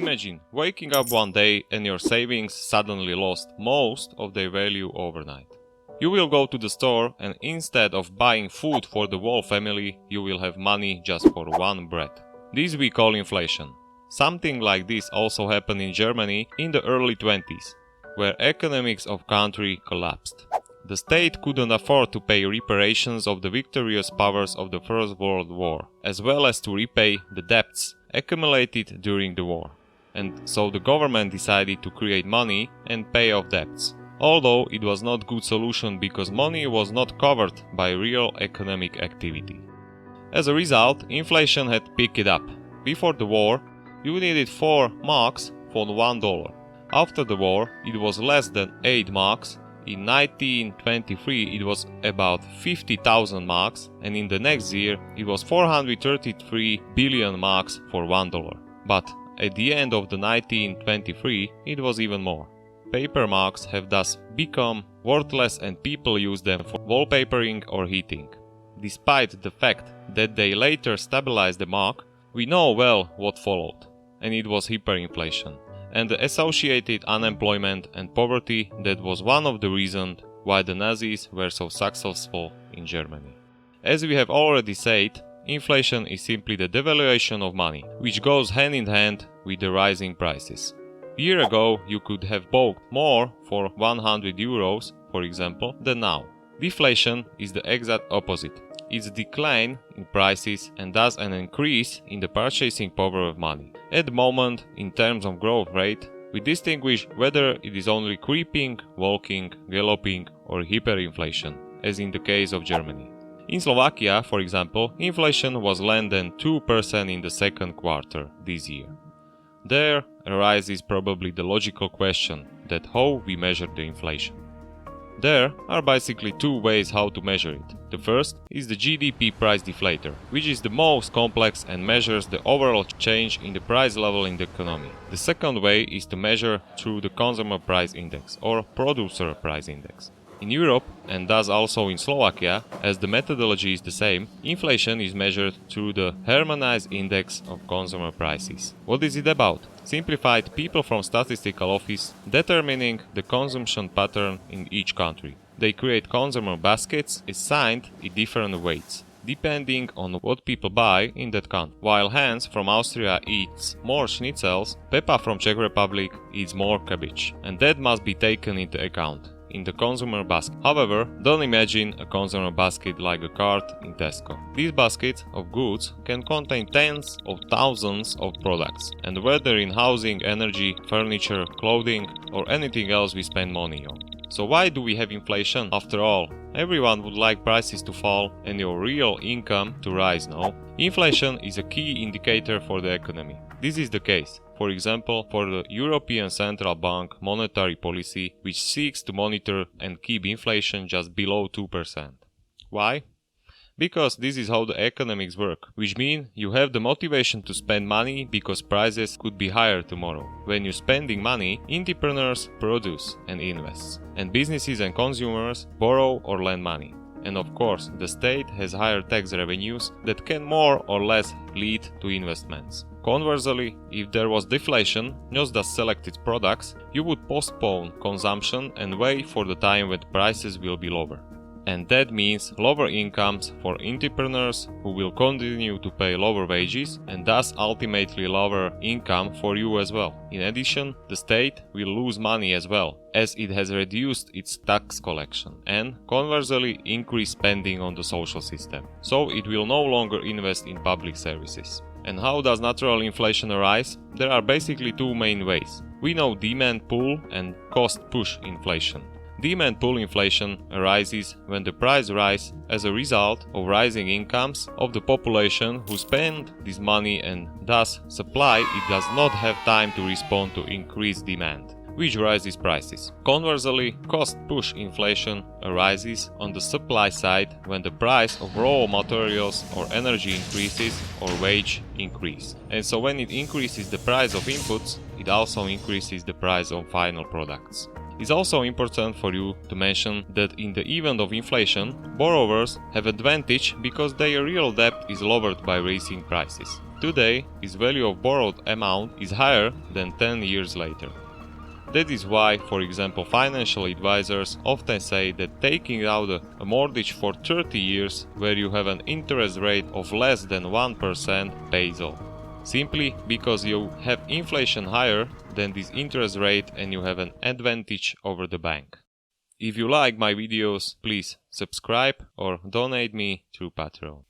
Imagine waking up one day and your savings suddenly lost most of their value overnight. You will go to the store and instead of buying food for the whole family, you will have money just for one bread. This we call inflation. Something like this also happened in Germany in the early 20s, where economics of country collapsed. The state couldn't afford to pay reparations of the victorious powers of the First World War, as well as to repay the debts accumulated during the war. And so the government decided to create money and pay off debts. Although it was not a good solution because money was not covered by real economic activity. As a result, inflation had picked up. Before the war, you needed 4 marks for $1. After the war, it was less than 8 marks. In 1923 it was about 50,000 marks, and in the next year it was 433 billion marks for $1. But at the end of the 1923 it was even more. Paper marks have thus become worthless and people use them for wallpapering or heating. Despite the fact that they later stabilized the mark, we know well what followed, and it was hyperinflation, and the associated unemployment and poverty that was one of the reasons why the Nazis were so successful in Germany. As we have already said, inflation is simply the devaluation of money, which goes hand in hand with the rising prices. A year ago, you could have bought more for 100 euros, for example, than now. Deflation is the exact opposite. It's a decline in prices and thus an increase in the purchasing power of money. At the moment, in terms of growth rate, we distinguish whether it is only creeping, walking, galloping or hyperinflation, as in the case of Germany. In Slovakia, for example, inflation was less than 2% in the second quarter this year. There arises probably the logical question that how we measure the inflation. There are basically 2 ways how to measure it. The first is the GDP price deflator, which is the most complex and measures the overall change in the price level in the economy. The second way is to measure through the consumer price index or producer price index. In Europe, and thus also in Slovakia, as the methodology is the same, inflation is measured through the Harmonized Index of Consumer Prices. What is it about? Simplified, people from statistical office determining the consumption pattern in each country. They create consumer baskets assigned in different weights, depending on what people buy in that country. While Hans from Austria eats more schnitzels, Peppa from Czech Republic eats more cabbage, and that must be taken into account in the consumer basket. However, don't imagine a consumer basket like a cart in Tesco. These baskets of goods can contain tens of thousands of products, and whether in housing, energy, furniture, clothing or anything else we spend money on. So why do we have inflation after all? Everyone would like prices to fall and your real income to rise, no? Inflation is a key indicator for the economy. This is the case, for example, for the European Central Bank monetary policy, which seeks to monitor and keep inflation just below 2%. Why? Because this is how the economics work, which means you have the motivation to spend money because prices could be higher tomorrow. When you're spending money, entrepreneurs produce and invest, and businesses and consumers borrow or lend money. And of course, the state has higher tax revenues that can more or less lead to investments. Conversely, if there was deflation, just as selected products, you would postpone consumption and wait for the time when prices will be lower. And that means lower incomes for entrepreneurs who will continue to pay lower wages and thus ultimately lower income for you as well. In addition, the state will lose money as well, as it has reduced its tax collection and conversely increase spending on the social system. So it will no longer invest in public services. And how does natural inflation arise? There are basically 2 main ways. We know demand pull and cost push inflation. Demand pull inflation arises when the price rises as a result of rising incomes of the population who spend this money, and thus supply it does not have time to respond to increased demand, which raises prices. Conversely, cost push inflation arises on the supply side when the price of raw materials or energy increases or wage increase. And so when it increases the price of inputs, it also increases the price of final products. It's also important for you to mention that in the event of inflation, borrowers have advantage because their real debt is lowered by raising prices. today his value of borrowed amount is higher than 10 years later. That is why, for example, financial advisors often say that taking out a mortgage for 30 years where you have an interest rate of less than 1% pays off. Simply because you have inflation higher than this interest rate and you have an advantage over the bank. If you like my videos, please subscribe or donate me through Patreon.